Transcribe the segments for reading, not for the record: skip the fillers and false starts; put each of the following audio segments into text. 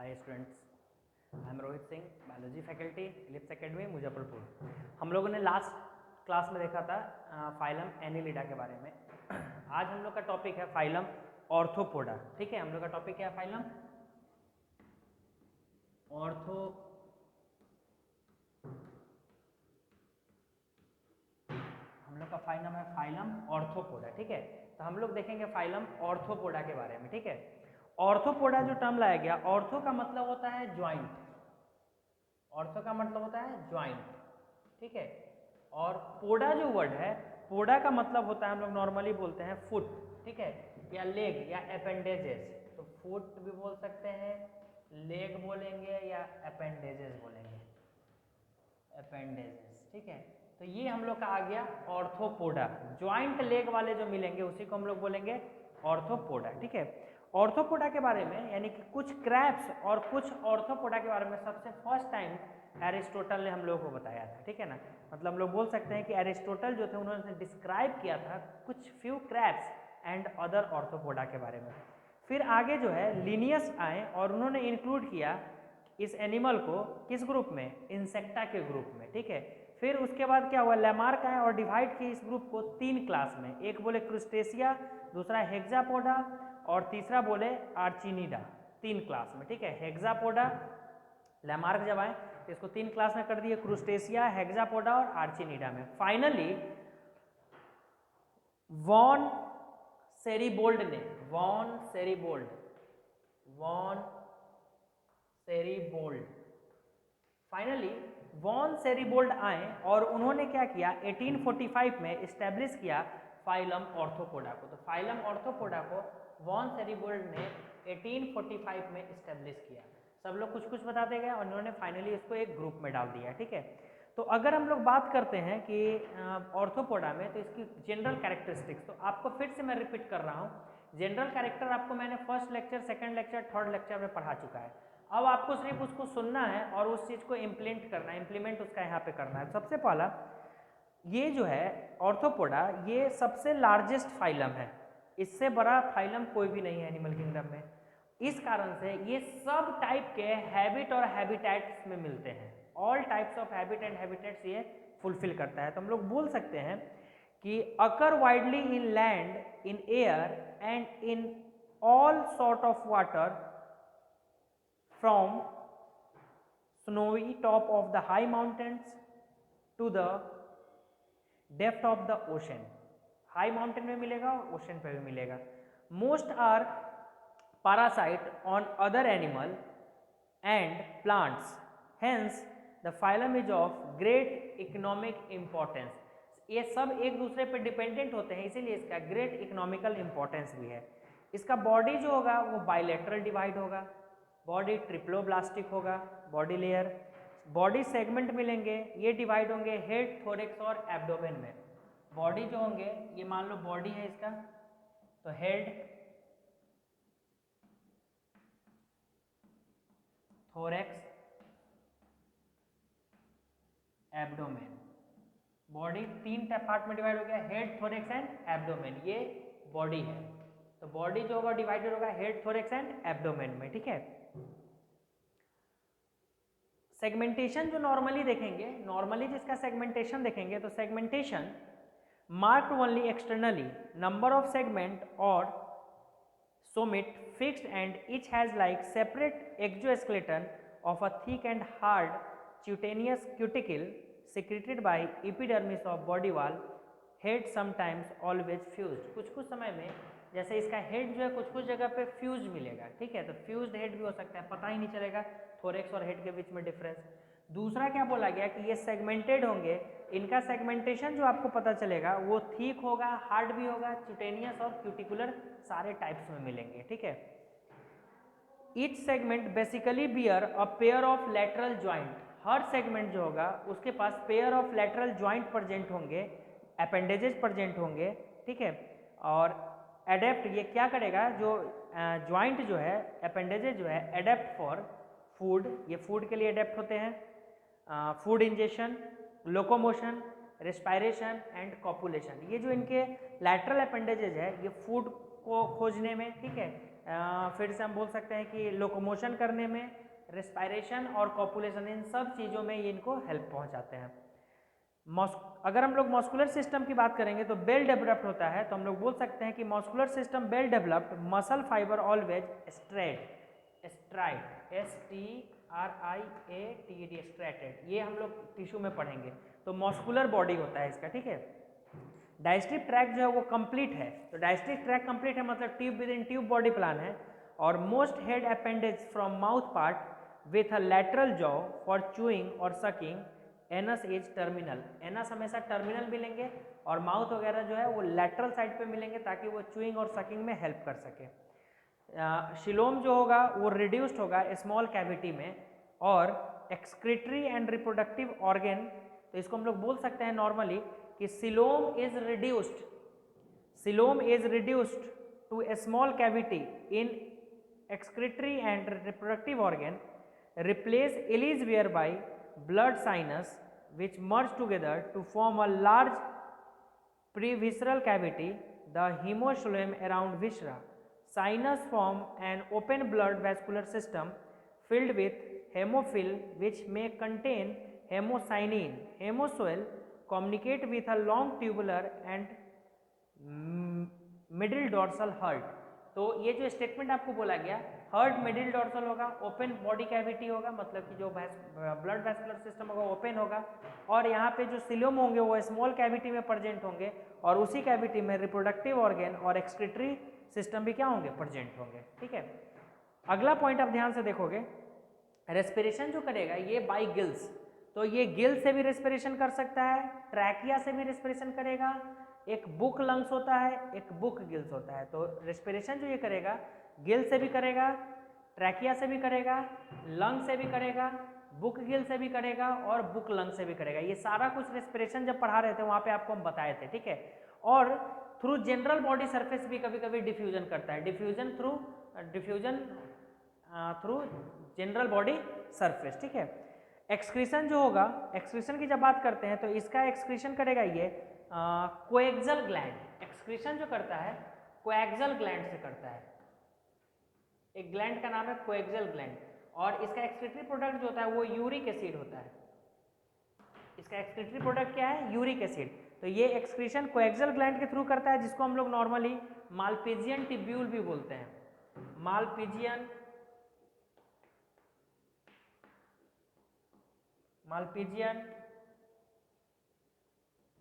Hi students, I am Rohit Singh, biology faculty, ellipse academy Muzaffarpur. हम लोगों ने लास्ट क्लास में देखा था फाइलम एनिलिडा के बारे में। आज हम लोग का टॉपिक है फाइलम ऑर्थोपोडा। ठीक है, हम लोग का टॉपिक क्या है? फाइलम हम लोग का फाइलम है फाइलम ऑर्थोपोडा। ठीक है, तो हम लोग देखेंगे फाइलम ऑर्थोपोडा के बारे में। ठीक है, ऑर्थोपोडा जो टर्म लाया गया, ऑर्थो का मतलब होता है ज्वाइंट। ऑर्थो का मतलब होता है ज्वाइंट। ठीक है, और पोडा जो वर्ड है, पोडा का मतलब होता है, हम लोग नॉर्मली बोलते हैं फुट। ठीक है, या लेग या अपेंडेजेस। तो फुट भी बोल सकते हैं, लेग बोलेंगे या अपेंडेजेस बोलेंगे, अपेंडेजेस। ठीक है, तो ये हम लोग का आ गया ऑर्थोपोडा। ज्वाइंट लेग वाले जो मिलेंगे उसी को हम लोग बोलेंगे ऑर्थोपोडा। ठीक है, ऑर्थोपोडा के बारे में यानी कि कुछ क्रैब्स और कुछ ऑर्थोपोडा के बारे में सबसे फर्स्ट टाइम एरिस्टोटल ने हम लोगों को बताया था। ठीक है ना, मतलब हम लोग बोल सकते हैं कि एरिस्टोटल जो थे उन्होंने डिस्क्राइब किया था कुछ few crabs and other arthropoda के बारे में। फिर आगे जो है लिनियस आए और उन्होंने इंक्लूड किया इस एनिमल को किस ग्रुप में? इंसेक्टा के ग्रुप में। ठीक है, फिर उसके बाद क्या हुआ, लैमार्क आए और डिवाइड किए इस ग्रुप को तीन क्लास में। एक बोले क्रुस्टेशिया, दूसरा हेक्सापोडा और तीसरा बोले आर्चिनिडा। तीन क्लास में। ठीक है, हेक्सापोडा, लैमार्क जब आए तो इसको तीन क्लास में कर दिए, क्रुस्टेशिया, हेक्सापोडा और आर्चिनिडा में। फाइनली वॉन सेरीबोल्ड ने, वॉन सेरीबोल्ड फाइनली वॉन सेरीबोल्ड आए और उन्होंने क्या किया, 1845 में इस्टेब्लिश किया फाइलम ऑर्थोपोडा को। तो फाइलम ऑर्थोपोडा को वॉन सेरीबोल्ड ने 1845 में इस्टेब्लिश किया। सब लोग कुछ कुछ बताते गए और उन्होंने फाइनली इसको एक ग्रुप में डाल दिया। ठीक है, तो अगर हम लोग बात करते हैं कि ऑर्थोपोडा में, तो इसकी जनरल कैरेक्टरिस्टिक्स, तो आपको फिर से मैं रिपीट कर रहा हूँ। जनरल कैरेक्टर आपको मैंने first lecture, second lecture, third lecture में पढ़ा चुका है। अब आपको सिर्फ उसको सुनना है और उस चीज़ को इम्प्लीमेंट करना है, इम्प्लीमेंट उसका यहाँ पे करना है। सबसे पहला, ये जो है ऑर्थोपोडा, ये सबसे लार्जेस्ट फाइलम है। इससे बड़ा फाइलम कोई भी नहीं है एनिमल किंगडम में। इस कारण से ये सब टाइप के हैबिट और हैबिटेट्स में मिलते हैं। All types of habit and habitats ये फुलफिल करता है। तो हम लोग बोल सकते हैं कि occur widely in land, in air and in all sort of water, from snowy top of the high mountains to the depth of the ocean। High mountain में मिलेगा और ओशन पे भी मिलेगा। Most are parasite on other animal and plants, hence the phylum is of great economic importance। ये सब एक दूसरे पे डिपेंडेंट होते हैं, इसीलिए इसका ग्रेट इकोनॉमिकल इंपॉर्टेंस भी है। इसका बॉडी जो होगा वो बाइलेटरल डिवाइड होगा, बॉडी ट्रिप्लोब्लास्टिक होगा, बॉडी लेयर। बॉडी सेगमेंट मिलेंगे, ये डिवाइड होंगे हेड, थोरेक्स और एब्डोमेन में। बॉडी जो होंगे, ये मान लो बॉडी है इसका, तो हेड, थोरेक्स, एब्डोमेन। बॉडी तीन पार्ट में डिवाइड हो गया, हेड, थोरेक्स एंड एब्डोमेन। ये बॉडी है, तो बॉडी जो होगा डिवाइडेड होगा हेड, थोरेक्स एंड एब्डोमेन में। ठीक है, सेगमेंटेशन जो नॉर्मली देखेंगे, नॉर्मली जिसका सेगमेंटेशन देखेंगे, तो segmentation marked only externally, number of segment और somit fixed and each has like separate exoskeleton of a thick and hard cutaneous cuticle secreted by epidermis of body wall, head sometimes always fused। कुछ कुछ समय में जैसे इसका head जो है कुछ कुछ जगह पे फ्यूज मिलेगा। ठीक है, तो फ्यूज्ड हेड भी हो सकता है, पता ही नहीं चलेगा थोरेक्स और हेड के बीच में डिफरेंस। दूसरा क्या बोला गया कि ये सेगमेंटेड होंगे, इनका सेगमेंटेशन जो आपको पता चलेगा वो थिक होगा, हार्ड भी होगा, क्यूटेनियस और क्यूटिकुलर सारे टाइप्स में मिलेंगे। ठीक है, each segment basically bear a pair of lateral joint. हर सेगमेंट जो होगा उसके पास pair of lateral joint present होंगे, अपेंडेजेस प्रेजेंट होंगे। ठीक है, और एडेप्ट, ये क्या करेगा, जो ज्वाइंट जो है, अपेंडेजेस जो है, एडेप्ट फॉर फूड, ये फूड के लिए एडेप्ट होते हैं, food ingestion, locomotion, respiration and copulation. ये जो इनके लैटरल अपेंडेजेज है, ये फूड को खोजने में, ठीक है, फिर से हम बोल सकते हैं कि लोकोमोशन करने में, रेस्पायरेशन और कॉपुलेशन, इन सब चीज़ों में ये इनको हेल्प पहुंचाते हैं। अगर हम लोग मस्कुलर सिस्टम की बात करेंगे तो वेल डेवलप्ड होता है, तो हम लोग बोल सकते हैं कि muscular system well developed, muscle fibre always straight STRIDE STRIATED स्ट्रैटेड, ये हम लोग टिश्यू में पढ़ेंगे। तो मस्कुलर बॉडी होता है इसका, ठीक है। डायस्ट्रिक ट्रैक जो है वो कंप्लीट है, तो डायस्ट्रिक ट्रैक कंप्लीट है मतलब tube within tube body plan है। और most head appendage from mouth part with a lateral jaw for chewing और sucking, anus is terminal, anus हमेशा टर्मिनल मिलेंगे और माउथ वगैरह जो है वो लैटरल साइड पे मिलेंगे ताकि वो चूइंग और सकिंग में हेल्प कर सके। शिलोम जो होगा वो रिड्यूस्ड होगा स्मॉल कैविटी में। और एक्सक्रीटरी एंड रिप्रोडक्टिव ऑर्गेन, तो इसको हम लोग बोल सकते हैं नॉर्मली कि coelom is reduced to a small cavity in excretory and reproductive organ, replace ileus whereby blood sinus which merge together to form a large previsceral cavity, the hemocoelom around viscera. Sinus form an open blood vascular system filled with hemophil which may contain hemocyanin. Hemocoel communicate with a long tubular and middle dorsal heart. तो ये जो statement आपको बोला गया, heart middle dorsal होगा, open body cavity होगा, मतलब कि जो ब्लड वैस्कुलर सिस्टम होगा ओपन होगा, और यहाँ पे जो सिलोम होंगे वो स्मॉल कैविटी में प्रेजेंट होंगे, और उसी कैविटी में रिप्रोडक्टिव ऑर्गन और एक्सक्रीटरी सिस्टम भी क्या होंगे, प्रेजेंट होंगे, ठीक है। अगला पॉइंट आप ध्यान से देखोगे, रेस्पिरेशन जो करेगा ये बाई गिल्स, तो ये गिल से भी रेस्पिरेशन कर सकता है, ट्रैकिया से भी रेस्पिरेशन करेगा, एक बुक लंग्स होता है, एक बुक गिल्स होता है। तो रेस्पिरेशन जो ये करेगा गिल से भी करेगा, ट्रैकिया से भी करेगा, लंग से भी करेगा, बुक गिल से भी करेगा और बुक लंग से भी करेगा। ये सारा कुछ रेस्पिरेशन जब पढ़ा रहे थे वहाँ पे आपको हम बताए थे, ठीक है। और थ्रू जनरल बॉडी सरफेस भी कभी कभी डिफ्यूजन करता है, diffusion through general body surface, ठीक है। एक्सक्रीशन जो होगा, एक्सक्रीशन की जब बात करते हैं तो इसका एक्सक्रीशन करेगा ये कोएक्सल ग्लैंड। एक्सक्रीशन जो करता है कोएक्सल ग्लैंड से करता है, एक ग्लैंड का नाम है कोएक्सल ग्लैंड, और इसका एक्सक्रीटरी प्रोडक्ट जो होता है वो यूरिक एसिड होता है। इसका एक्सक्रीटरी प्रोडक्ट क्या है, यूरिक एसिड। तो ये एक्सक्रीशन कोएक्सल ग्लैंड के थ्रू करता है, जिसको हम लोग नॉर्मली मालपिजियन टिब्यूल भी बोलते हैं, मालपिजियन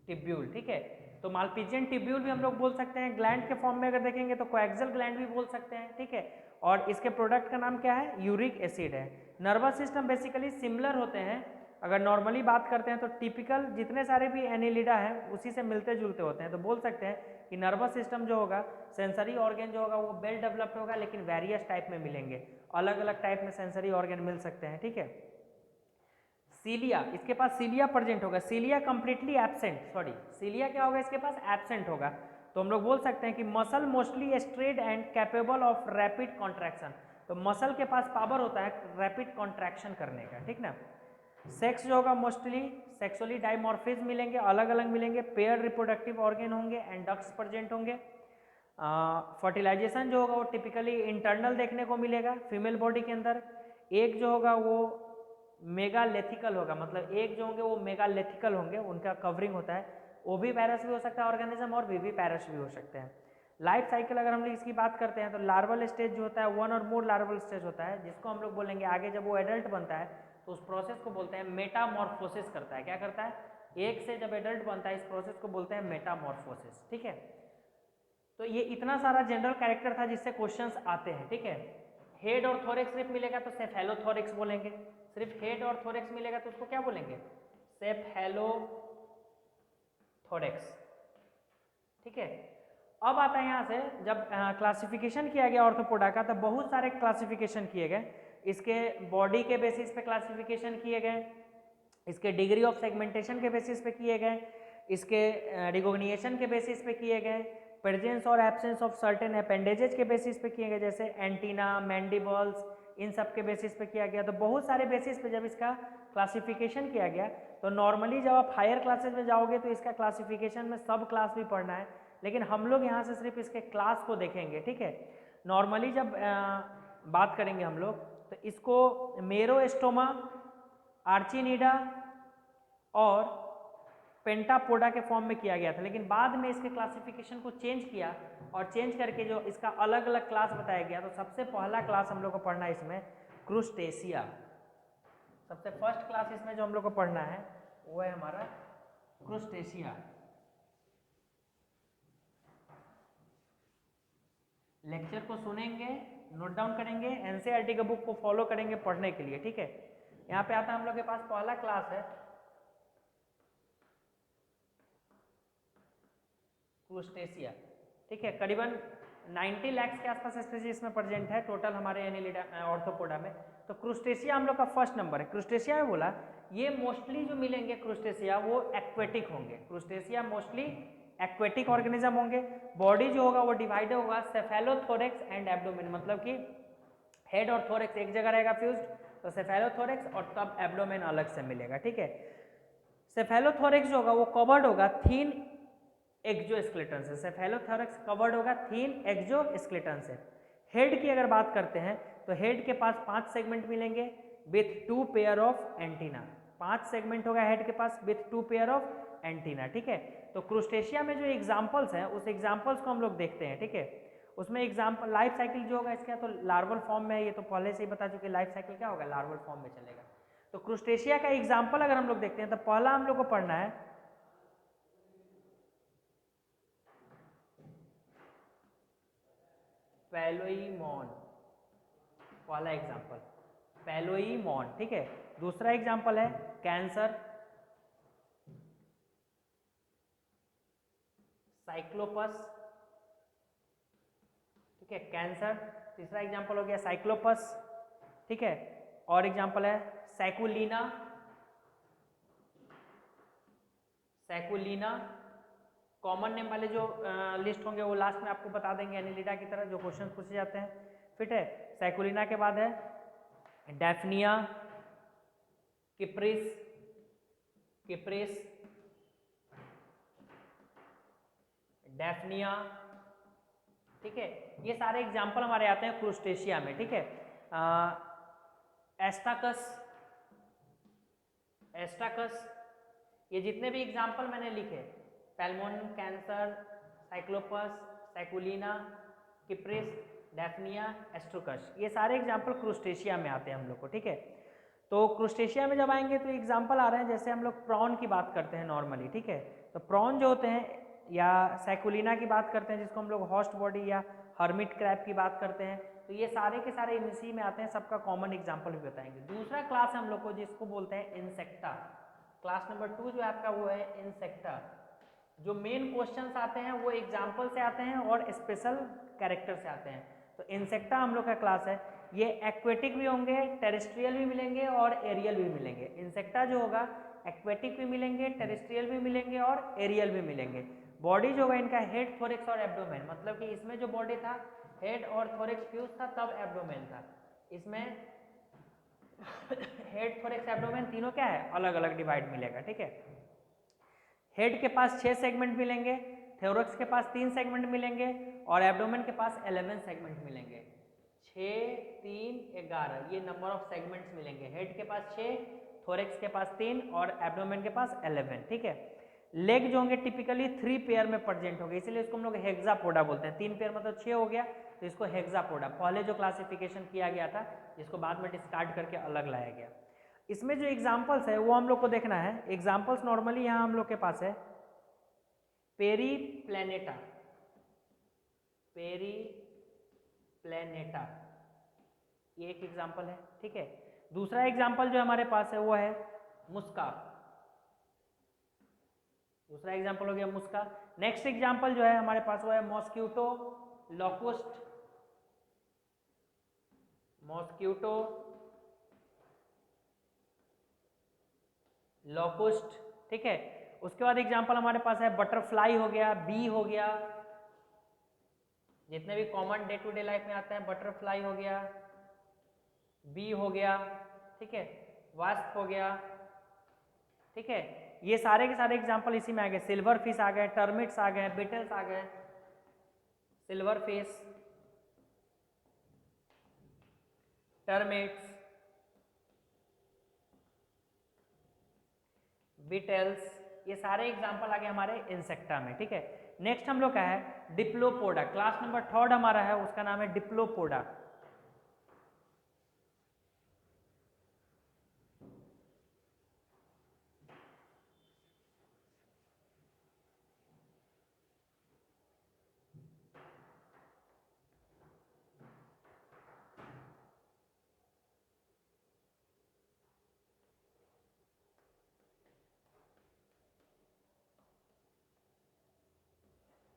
टिब्यूल, ठीक है। तो मालपिजियन टिब्यूल भी हम लोग बोल सकते हैं, ग्लैंड के फॉर्म में अगर देखेंगे तो कोएक्सल ग्लैंड भी बोल सकते हैं, ठीक है। और इसके प्रोडक्ट का नाम क्या है, यूरिक एसिड है। नर्वस सिस्टम बेसिकली सिमिलर होते हैं, अगर नॉर्मली बात करते हैं तो टिपिकल जितने सारे भी एनिलिडा हैं उसी से मिलते जुलते होते हैं। तो बोल सकते हैं कि नर्वस सिस्टम जो होगा, सेंसरी ऑर्गन जो होगा वो वेल डेवलप्ड होगा, लेकिन वेरियस टाइप में मिलेंगे, अलग अलग टाइप में सेंसरी ऑर्गन मिल सकते हैं, ठीक है। सीलिया, इसके पास सीलिया प्रेजेंट होगा, सीलिया कंप्लीटली एब्सेंट, सॉरी सीलिया क्या होगा, इसके पास एब्सेंट होगा। तो हम लोग बोल सकते हैं कि muscle mostly straight and capable of rapid contraction. तो मसल के पास पावर होता है रैपिड कॉन्ट्रैक्शन करने का, ठीक ना। सेक्स जो होगा मोस्टली सेक्सुअली डाइमॉर्फिज्म मिलेंगे, अलग अलग मिलेंगे, पेयर रिप्रोडक्टिव ऑर्गन होंगे एंड डक्ट्स प्रेजेंट होंगे। फर्टिलाइजेशन जो होगा वो टिपिकली इंटरनल देखने को मिलेगा फीमेल बॉडी के अंदर। एक जो होगा वो मेगालेथिकल होगा, मतलब एक जो होंगे वो मेगालेथिकल होंगे, उनका कवरिंग होता है। ओवी पैरस भी हो सकता है ऑर्गेनिज्म और वीवी पैरस भी हो सकते हैं। लाइफ साइकिल अगर हम लोग इसकी बात करते हैं तो लार्वल स्टेज जो होता है वन और मोर लार्वल स्टेज होता है, जिसको हम लोग बोलेंगे आगे जब वो एडल्ट बनता है तो उस प्रोसेस को बोलते हैं मेटामॉर्फोसिस करता है। क्या करता है, एक से जब एडल्ट बनता है इस प्रोसेस को बोलते हैं मेटामॉर्फोसिस, ठीक है। तो ये इतना सारा जनरल कैरेक्टर था जिससे क्वेश्चंस आते हैं, ठीक है। हेड और थोरेक्स सिर्फ मिलेगा तो सेफेलोथोरेक्स बोलेंगे, सिर्फ हेड और थोरेक्स मिलेगा तो उसको क्या बोलेंगे, सेफेलोथोरेक्स, ठीक है। अब आता है यहाँ से जब क्लासिफिकेशन किया गया ऑर्थोपोडा का, तो बहुत सारे क्लासिफिकेशन किए गए। इसके बॉडी के बेसिस पे क्लासिफिकेशन किए गए, इसके डिग्री ऑफ सेगमेंटेशन के बेसिस पे किए गए, इसके रिकॉग्निशन के बेसिस पे किए गए, प्रेजेंस और एब्सेंस ऑफ सर्टेन अपेंडेजेज के बेसिस पे किए गए, जैसे एंटीना, मैंडिबल्स, इन सब के बेसिस पे किया गया। तो बहुत सारे बेसिस पे जब इसका क्लासिफिकेशन किया गया, तो नॉर्मली जब आप हायर क्लासेज में जाओगे तो इसका क्लासिफिकेशन में सब क्लास भी पढ़ना है, लेकिन हम लोग यहाँ से सिर्फ इसके क्लास को देखेंगे, ठीक है। नॉर्मली जब बात करेंगे हम लोग तो इसको मेरोस्टोमा, आर्चिनीडा और पेंटापोडा के फॉर्म में किया गया था, लेकिन बाद में इसके क्लासिफिकेशन को चेंज किया और चेंज करके जो इसका अलग अलग क्लास बताया गया। तो सबसे पहला क्लास हम लोग को पढ़ना है इसमें क्रूस्टेशिया। सबसे फर्स्ट क्लास इसमें जो हम लोग को पढ़ना है वो है हमारा क्रूस्टेशिया। लेक्चर को सुनेंगे, नोट डाउन करेंगे, एनसीईआरटी के बुक को फॉलो करेंगे पढ़ने के लिए, ठीक है। यहाँ पे आता है हम लोग के पास पहला क्लास है क्रूस्टेशिया, ठीक है। करीबन 90 लाख के आसपास स्पीशीज इसमें प्रेजेंट है टोटल हमारे एनिलिडा ऑर्थोपोडा में। तो क्रूस्टेशिया हम लोग का फर्स्ट नंबर है। क्रूस्टेशिया में बोला ये मोस्टली जो मिलेंगे क्रूस्टेशिया वो एक्वेटिक होंगे। क्रूस्टेशिया मोस्टली एक्वेटिक ऑर्गेनिज्म होंगे। बॉडी जो होगा वो डिवाइड होगा सेफेलोथोरेक्स एंड एब्डोमेन, मतलब कि हेड और थोरेक्स एक जगह रहेगा फ्यूज्ड, तो सेफेलोथोरेक्स और तब एब्डोमेन अलग से मिलेगा, ठीक है। सेफेलोथोरेक्स जो होगा वो कवर्ड होगा थिन एक्सोस्केलेटन से। सेफेलोथोरेक्स कवर्ड होगा थिन एक्सोस्केलेटन से। हेड की अगर बात करते हैं तो हेड के पास 5 सेगमेंट मिलेंगे with 2 pair of antenna. 5 segment होगा हेड के पास विथ 2 पेयर ऑफ एंटीना, ठीक है। तो क्रूस्टेशिया में जो एग्जांपल्स हैं उस एग्जांपल्स को हम लोग देखते हैं, ठीक है। उसमें एग्जांपल लाइफ साइकिल जो होगा इसका तो लार्वल फॉर्म में है, ये तो पहले से ही बता चुके लाइफ साइकिल क्या होगा, लार्वल फॉर्म में चलेगा। तो क्रूस्टेशिया का एग्जाम्पल अगर हम लोग देखते हैं तो पहला हम लोग को पढ़ना है पैलोईमॉन, पहला एग्जाम्पल पैलोईमॉन, ठीक है। दूसरा एग्जाम्पल है कैंसर, साइक्लोपस, ठीक है, कैंसर। तीसरा एग्जाम्पल हो गया साइक्लोपस, ठीक है। और एग्जाम्पल है सैकुलिना, सैकुलिना। कॉमन नेम वाले जो लिस्ट होंगे वो लास्ट में आपको बता देंगे एनिलिडा की तरह जो क्वेश्चन पूछे जाते हैं, फिट है। सैकुलिना के बाद है डैफनिया, किप्रिस, किप्रिस, डैफनिया, ठीक है। ये सारे एग्जाम्पल हमारे आते हैं क्रूस्टेशिया में, ठीक है। एस्टाकस, एस्टाकस, ये जितने भी एग्जाम्पल मैंने लिखे पैल्मोन, कैंसर, साइक्लोपस, सैकुलिना, किप्रिस, डैफनिया, एस्ट्रोकस, ये सारे एग्जाम्पल क्रूस्टेशिया में आते हैं हम लोग को, ठीक है। तो क्रूस्टेशिया में जब आएंगे तो एग्जाम्पल आ रहे हैं, जैसे हम लोग प्रॉन की बात करते हैं नॉर्मली, ठीक है। तो प्रॉन जो होते हैं या सैकुलिना की बात करते हैं जिसको हम लोग हॉस्ट बॉडी या हर्मिट क्रैब की बात करते हैं, तो ये सारे के सारे इसी में आते हैं। सबका कॉमन एग्जाम्पल भी बताएंगे। दूसरा क्लास है हम लोग को जिसको बोलते हैं इंसेक्टा। क्लास नंबर 2 जो आपका वो है इंसेक्टा। जो मेन क्वेश्चंस आते हैं वो एग्जाम्पल से आते हैं और स्पेशल कैरेक्टर से आते हैं। तो इंसेक्टा हम लोग का क्लास है। ये एक्वेटिक भी होंगे, टेरेस्ट्रियल भी मिलेंगे और एरियल भी मिलेंगे। इंसेक्टा जो होगा एक्वेटिक भी मिलेंगे, टेरेस्ट्रियल भी मिलेंगे और एरियल भी मिलेंगे। बॉडी जो होगा इनका हेड, थोरेक्स और एब्डोमेन, मतलब कि इसमें जो बॉडी था हेड और थोरेक्स फ्यूज था तब एब्डोमेन था। इसमें हेड, थोरेक्स, एब्डोमेन तीनों क्या है, अलग अलग डिवाइड मिलेगा, ठीक है। हेड के पास 6 सेगमेंट मिलेंगे, थोरेक्स के पास 3 सेगमेंट मिलेंगे और एब्डोमेन के पास 11 सेगमेंट मिलेंगे। 6, 3, 11 ये नंबर ऑफ सेगमेंट्स मिलेंगे। हेड के पास 6, थोरेक्स के पास 3 और एब्डोमेन के पास 11, ठीक है। लेग जो होंगे टिपिकली 3 पेयर में प्रेजेंट होंगे, इसलिए इसको हम लोग हेक्सापोडा बोलते हैं। 3 पेयर मतलब 6 हो गया, तो इसको हेक्सापोडा पहले जो क्लासिफिकेशन किया गया था जिसको बाद में डिस्कार्ड करके अलग लाया गया। इसमें जो एग्जाम्पल्स है वो हम लोग को देखना है। एग्जाम्पल्स नॉर्मली यहाँ हम लोग के पास है पेरीप्लैनेटा, पेरीप्लैनेटा ये एक एग्जाम्पल है, ठीक है। दूसरा एग्जाम्पल जो हमारे पास है वो है मुस्का। दूसरा एग्जाम्पल हो गया मुस्का। नेक्स्ट एग्जाम्पल जो है हमारे पास वो है मॉस्क्यूटो, लॉकुस्ट, मॉस्क्यूटो, लॉकुस्ट, ठीक है। उसके बाद एग्जाम्पल हमारे पास है बटरफ्लाई हो गया, बी हो गया, जितने भी common day to day life में आते हैं, बटरफ्लाई हो गया, बी हो गया, ठीक है, वास्प हो गया, ठीक है। ये सारे के सारे एग्जाम्पल इसी में आ गए। सिल्वर फिश आ गए, टर्मिट्स आ गए, बीटल्स आ गए, सिल्वर फिश, टर्मेट्स, बीटल्स, ये सारे एग्जाम्पल आ गए हमारे इंसेक्टा में। ठीक है, नेक्स्ट हम लोग का है डिप्लोपोडा। क्लास नंबर 3 हमारा है, उसका नाम है डिप्लोपोडा।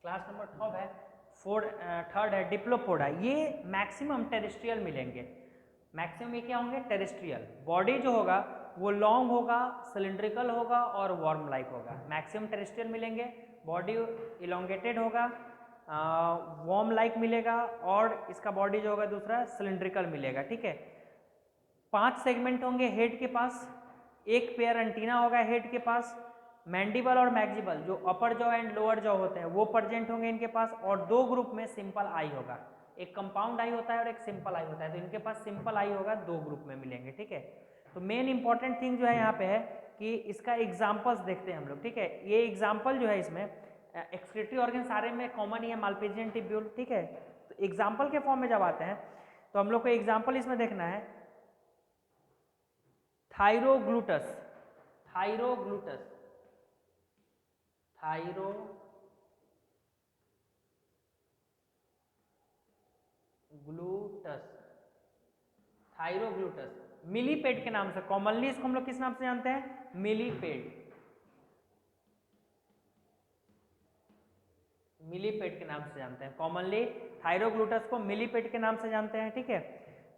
क्लास नंबर 12 है, थर्ड है डिप्लोपोडा। ये मैक्सिमम टेरेस्ट्रियल मिलेंगे। मैक्सिमम ये क्या होंगे? टेरेस्ट्रियल। बॉडी जो होगा वो लॉन्ग होगा, सिलिंड्रिकल होगा और वर्म लाइक होगा। मैक्सिमम टेरेस्ट्रियल मिलेंगे, बॉडी इलोंगेटेड होगा, वर्म लाइक मिलेगा, और इसका बॉडी जो होगा दूसरा सिलिंड्रिकल मिलेगा। ठीक है, 5 सेगमेंट होंगे हेड के पास, एक पेयर एंटीना होगा हेड के पास, मैंडिबल और मैक्सिबल जो अपर जॉ एंड लोअर जॉ होते हैं वो प्रेजेंट होंगे इनके पास, और 2 ग्रुप में सिंपल आई होगा। एक कंपाउंड आई होता है और एक सिंपल आई होता है, तो इनके पास सिंपल आई होगा, 2 ग्रुप में मिलेंगे। ठीक है, तो मेन इंपॉर्टेंट थिंग जो है यहाँ पे है कि इसका एग्जाम्पल्स देखते हैं हम लोग। ठीक है, ये एग्जाम्पल जो है इसमें एक्सक्रीटरी ऑर्गन सारे में कॉमन ही है, मालपीजियन टिब्यूल। ठीक है, तो एग्जाम्पल के फॉर्म में जब आते हैं तो हम लोग को एग्जाम्पल इसमें देखना है थायरोग्लूटस, थायरोग्लूटस, थायरोग्लूटस, थायरोग्लूटस, मिलीपेड के नाम से कॉमनली इसको हम लोग किस नाम से जानते हैं? मिलीपेड, मिलीपेड के नाम से जानते हैं कॉमनली। थायरोग्लूटस को मिलीपेड के नाम से जानते हैं। ठीक है,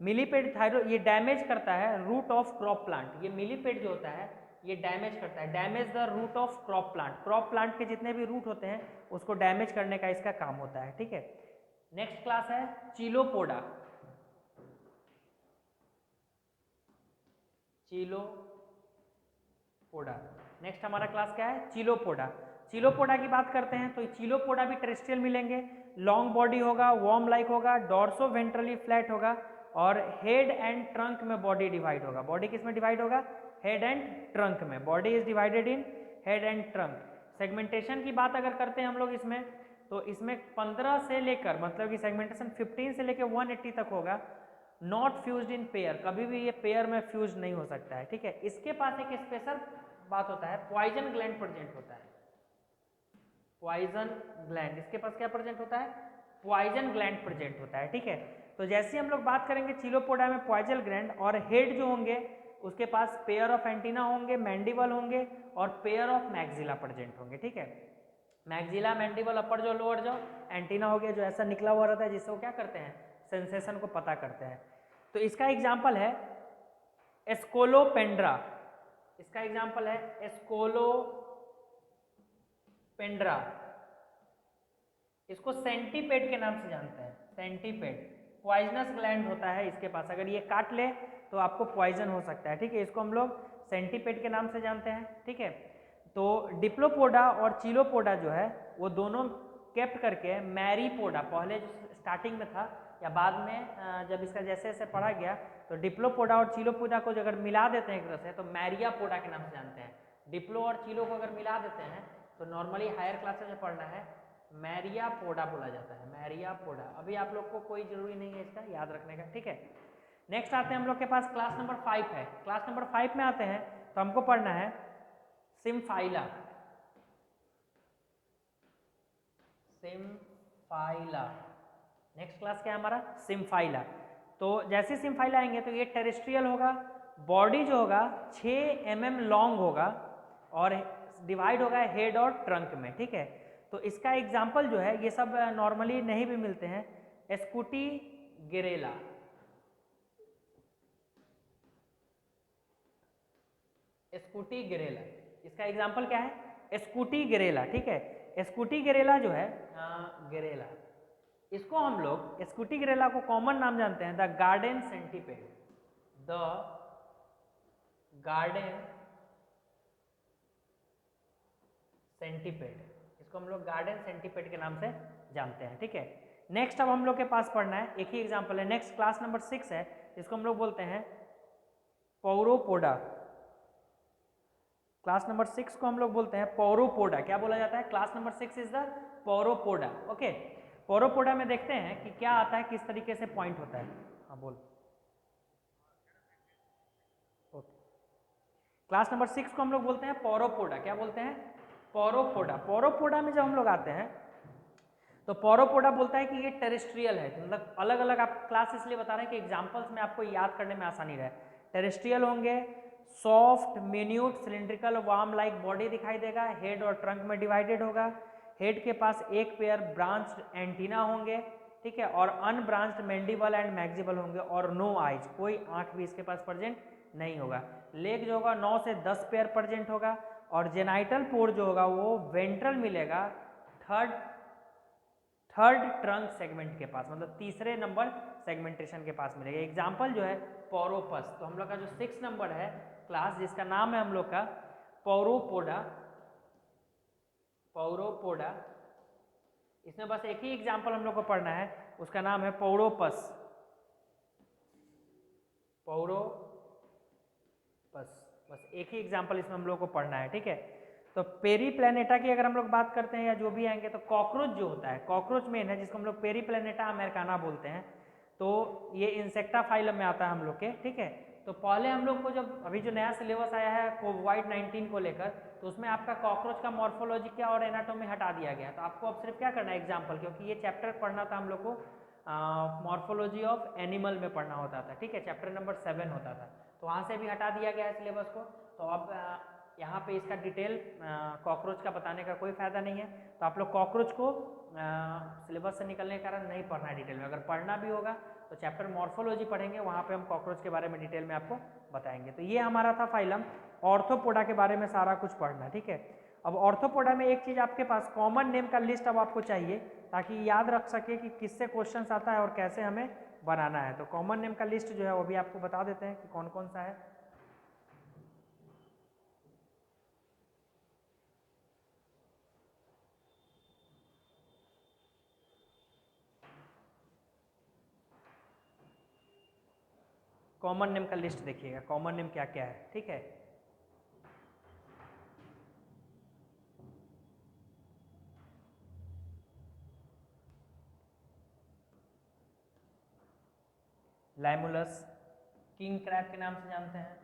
मिलीपेड थायरो ये डैमेज करता है रूट ऑफ क्रॉप प्लांट। ये मिलीपेड जो होता है ये डैमेज करता है, damage the root of crop plant. Crop plant के जितने भी रूट होते हैं उसको डैमेज करने का इसका काम होता है। ठीक है, नेक्स्ट क्लास है चिलोपोडा, चिलोपोडा। नेक्स्ट हमारा क्लास क्या है? चिलोपोडा। चिलोपोडा की बात करते हैं तो चिलोपोडा भी टेरेस्ट्रियल मिलेंगे, लॉन्ग बॉडी होगा, वर्म लाइक होगा, डॉर्सो वेंट्रली फ्लैट होगा, और हेड एंड ट्रंक में बॉडी डिवाइड होगा। बॉडी किस में डिवाइड होगा? हेड एंड ट्रंक में। Body is divided in head and trunk. Segmentation की बात अगर करते हैं हम लोग इसमें, तो इसमें 15 से लेकर मतलब कि सेगमेंटेशन 15 से लेकर 180 तक होगा। नॉट फ्यूज्ड इन पेयर, कभी भी ये पेयर में फ्यूज नहीं हो सकता है। ठीक है, इसके पास एक स्पेशल बात होता है, पॉइजन ग्लैंड प्रेजेंट होता है। पॉइजन ग्लैंड, इसके पास क्या प्रेजेंट होता है? पॉइजन ग्लैंड प्रेजेंट होता है। ठीक है, तो जैसे हम लोग बात करेंगे चिलोपोडा में पॉइजन ग्लैंड, और हेड जो होंगे उसके पास पेयर ऑफ एंटीना होंगे, मैंडिबल होंगे, और पेयर ऑफ मैक्सिला प्रेजेंट होंगे। ठीक है, मैक्सिला, मैंडिबल, अपर जो, लोअर जो, एंटीना हो गया जो ऐसा निकला हुआ रहता है जिससे वो क्या करते हैं? सेंसेशन को पता करते हैं। तो इसका एग्जाम्पल है एस्कोलोपेंड्रा, इसका एग्जाम्पल है एस्कोलोपेंड्रा। इसको सेंटीपेड के नाम से जानते हैं, सेंटीपेड। पॉइजनस ग्लैंड होता है इसके पास, अगर ये काट ले तो आपको पॉइजन हो सकता है। ठीक है, इसको हम लोग सेंटीपेड के नाम से जानते हैं। ठीक है, तो डिप्लोपोडा और चिलोपोडा जो है वो दोनों केप्ट करके मैरीपोडा, पहले जो स्टार्टिंग में था या बाद में जब इसका जैसे जैसे पढ़ा गया, तो डिप्लोपोडा और चिलोपोडा को अगर मिला देते हैं एक तरह से तो मैरियापोडा के नाम से जानते हैं। डिप्लो और चिलो को अगर मिला देते हैं तो नॉर्मली हायर क्लासेस में पढ़ना है मैरियापोडा बोला जाता है, मैरियापोडा। अभी आप लोग को कोई जरूरी नहीं है इसका याद रखने का। ठीक है, नेक्स्ट आते हैं हम लोग के पास क्लास नंबर 5 है। क्लास नंबर 5 में आते हैं तो हमको पढ़ना है सिम्फाइला, सिम्फाइला। नेक्स्ट क्लास क्या है हमारा? सिम्फाइला। तो जैसे सिम्फाइला आएंगे तो ये टेरेस्ट्रियल होगा, बॉडी जो होगा 6 mm लॉन्ग होगा, और डिवाइड होगा हेड और ट्रंक में। ठीक है, तो इसका एग्जाम्पल जो है ये सब नॉर्मली नहीं भी मिलते हैं, एस्कूटी गिरेला, एस्कूटी गिरेला, इसका एग्जाम्पल क्या है? एस्कूटी गिरेला। ठीक है, एस्कूटी गिरेला जो है गिरेला, इसको हम लोग एस्कूटी गिरेला को कॉमन नाम जानते हैं the garden centipede, the garden centipede, इसको हम लोग गार्डन सेंटीपेड के नाम से जानते हैं। ठीक है, नेक्स्ट अब हम लोग के पास पढ़ना है, एक ही एग्जांपल है। नेक्स्ट क्लास नंबर 6 है, इसको हम लोग बोलते हैं पौरोपोडा। क्लास नंबर 6 को हम लोग बोलते हैं पौरोपोडा। क्या बोला जाता है? Class number 6 is the Pauropoda. Okay, Pauropoda में देखते हैं कि क्या आता है, किस तरीके से पॉइंट होता है। हाँ बोल। ओके, क्लास नंबर 6 को हम लोग बोलते हैं पौरोपोडा। क्या बोलते हैं? पौरोपोडा। पौरोपोडा में जब हम लोग आते हैं तो पौरोपोडा बोलता है कि ये टेरेस्ट्रियल है, मतलब अलग अलग आप क्लास इसलिए बता रहे हैं कि एग्जांपल्स में आपको याद करने में आसानी रहे। टेरेस्ट्रियल होंगे, soft minute cylindrical warm like body दिखाई देगा, हेड और ट्रंक में डिवाइडेड होगा, हेड के पास एक पेयर ब्रांच्ड एंटीना होंगे, ठीक है, और अनब्रांच्ड मैंडिबल एंड मैक्सिबल होंगे, और नो आइज, कोई आंख भी इसके पास प्रेजेंट नहीं होगा। लेग जो होगा 9 से 10 पेयर प्रेजेंट होगा, और जेनाइटल पोर जो होगा वो वेंट्रल मिलेगा थर्ड ट्रंक सेगमेंट के पास, मतलब तीसरे नंबर सेगमेंटेशन के पास मिलेगा। एग्जाम्पल जो है पौरोपस। तो हम लोग का जो 6 नंबर है क्लास, जिसका नाम है हम लोग का पौरोपोडा, पौरोपोडा, इसमें बस एक ही एग्जाम्पल हम लोग को पढ़ना है, उसका नाम है पौरोपस। पौरोपस, बस एक ही एग्जाम्पल इसमें हम लोग को पढ़ना है, ठीक है। तो पेरीप्लैनेटा की अगर हम लोग बात करते हैं या जो भी आएंगे, तो कॉकरोच जो होता है, कॉकरोच मेन है, जिसको हम लोग पेरीप्लैनेटा अमेरिकाना बोलते हैं, तो ये इंसेक्टा फाइलम में आता है हम लोग के, ठीक है। तो पहले हम लोग को जब अभी जो नया सिलेबस आया है कोविड-19 को लेकर, तो उसमें आपका कॉकरोच का मॉर्फोलॉजी क्या और एनाटोमी हटा दिया गया। तो आपको अब सिर्फ क्या करना है, एग्जाम्पल, क्योंकि ये चैप्टर पढ़ना था हम लोग को मॉर्फोलॉजी ऑफ एनिमल में पढ़ना होता था, ठीक है, चैप्टर नंबर 7 होता था, तो वहाँ से भी हटा दिया गया है सिलेबस को। तो अब यहाँ पे इसका डिटेल कॉकरोच का बताने का कोई फायदा नहीं है। तो आप लोग कॉकरोच को सिलेबस से निकलने के कारण नहीं पढ़ना है डिटेल में। अगर पढ़ना भी होगा तो चैप्टर मॉर्फोलॉजी पढ़ेंगे, वहाँ पे हम कॉकरोच के बारे में डिटेल में आपको बताएंगे। तो ये हमारा था फाइलम। ऑर्थोपोडा के बारे में सारा कुछ पढ़ना, ठीक है। अब ऑर्थोपोडा में एक चीज़ आपके पास कॉमन नेम का लिस्ट अब आपको चाहिए, ताकि याद रख सके कि किससे क्वेश्चन आता है और कैसे हमें बनाना है। तो कॉमन नेम का लिस्ट जो है वो भी आपको बता देते हैं कि कौन कौन सा है। कॉमन नेम का लिस्ट देखिएगा, कॉमन नेम क्या क्या है, ठीक है। लाइमुलस, किंग क्रैब के नाम से जानते हैं।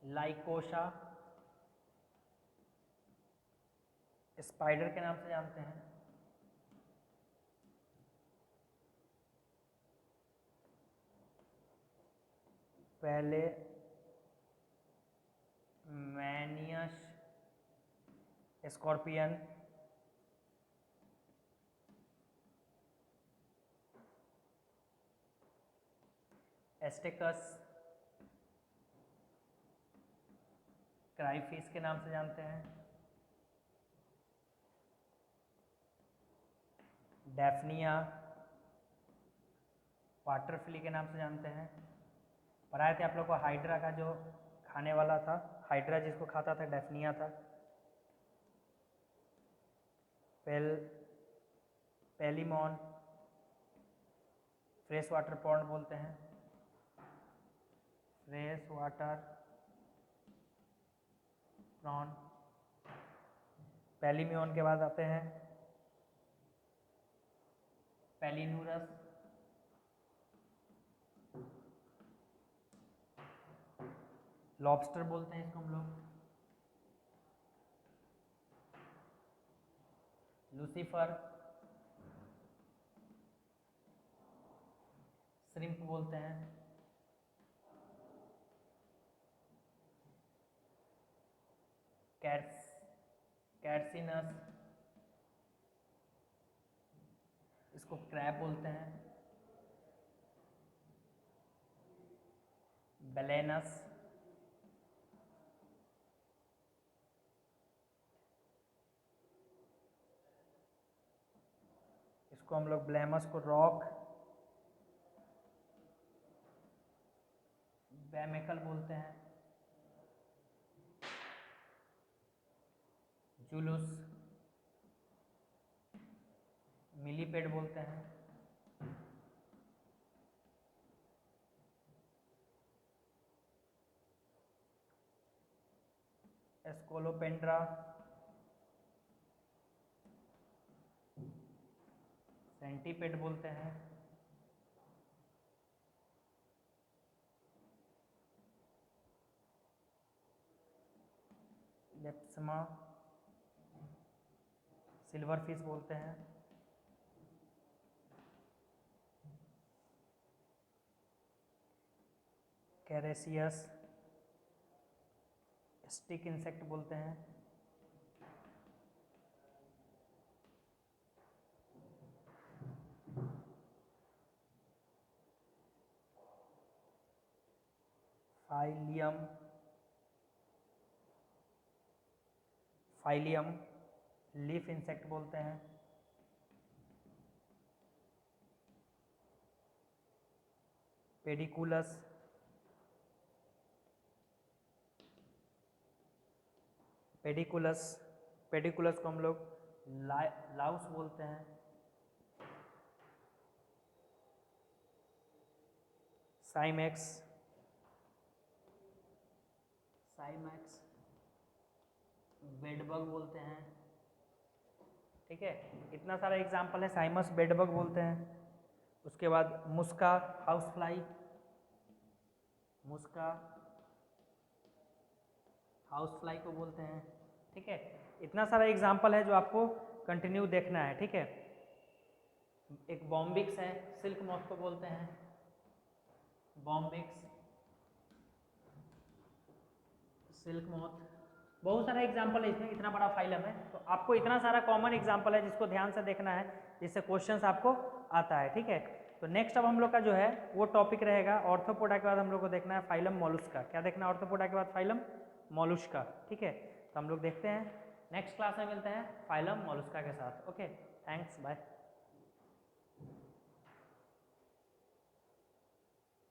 लाइकोशा, स्पाइडर के नाम से जानते हैं। पहले मैनियस स्कॉर्पियन, एस्टेकस, क्राइफिश के नाम से जानते हैं। डेफनिया, वाटरफिली के नाम से जानते हैं। पढ़ाए थे आप लोग को हाइड्रा का जो खाने वाला था, हाइड्रा जिसको खाता था डेफनिया था। पेलिमॉन, फ्रेश वाटर पॉन्ड बोलते हैं, फ्रेश वाटर प्रॉन। पेलिमियन के बाद आते हैं पेलिनूरस, लॉबस्टर बोलते हैं इसको हम लोग, लूसीफर, श्रिम्प बोलते हैं, कैट्सिनस, इसको क्रैब बोलते हैं, बेलेनस, इसको हम लोग ब्लेमस को रॉक, बैमेकल बोलते हैं, जुलूस, मिलीपेड बोलते हैं। एस्कोलोपेंड्रा, सेंटीपेड बोलते हैं। लेप्समा, सिल्वर फिश बोलते हैं। कैरेसियस, स्टिक इंसेक्ट बोलते हैं। फाइलियम, फाइलियम लीफ इंसेक्ट बोलते हैं। पेडिकुलस, पेडिकुलस, पेडिकुलस को हम लोग लाउस बोलते हैं। साइमैक्स, साइमैक्स बेडबग बोलते हैं। ठीक है, इतना सारा एग्जाम्पल है। साइमस बेडबग बोलते हैं। उसके बाद मुस्का हाउस फ्लाई, मुस्का हाउस फ्लाई को बोलते हैं। ठीक है, इतना सारा एग्जाम्पल है जो आपको कंटिन्यू देखना है। ठीक है, एक बॉम्बिक्स है, सिल्क मॉथ को बोलते हैं। बॉम्बिक्स, सिल्क मॉथ, बहुत सारा एग्जाम्पल है इसमें। इतना बड़ा फाइलम है तो आपको इतना सारा कॉमन एग्जाम्पल है जिसको ध्यान से देखना है, जिससे क्वेश्चंस आपको आता है। ठीक है, तो नेक्स्ट अब हम लोग का जो है वो टॉपिक रहेगा ऑर्थोपोडा के बाद हम लोग को देखना है फाइलम मोलुस्का। क्या देखना है ऑर्थोपोडा के बाद? Phylum Mollusca. ठीक है, तो हम लोग देखते हैं नेक्स्ट क्लास में मिलते हैं फाइलम मोलुस्का के साथ। Okay, thanks, bye.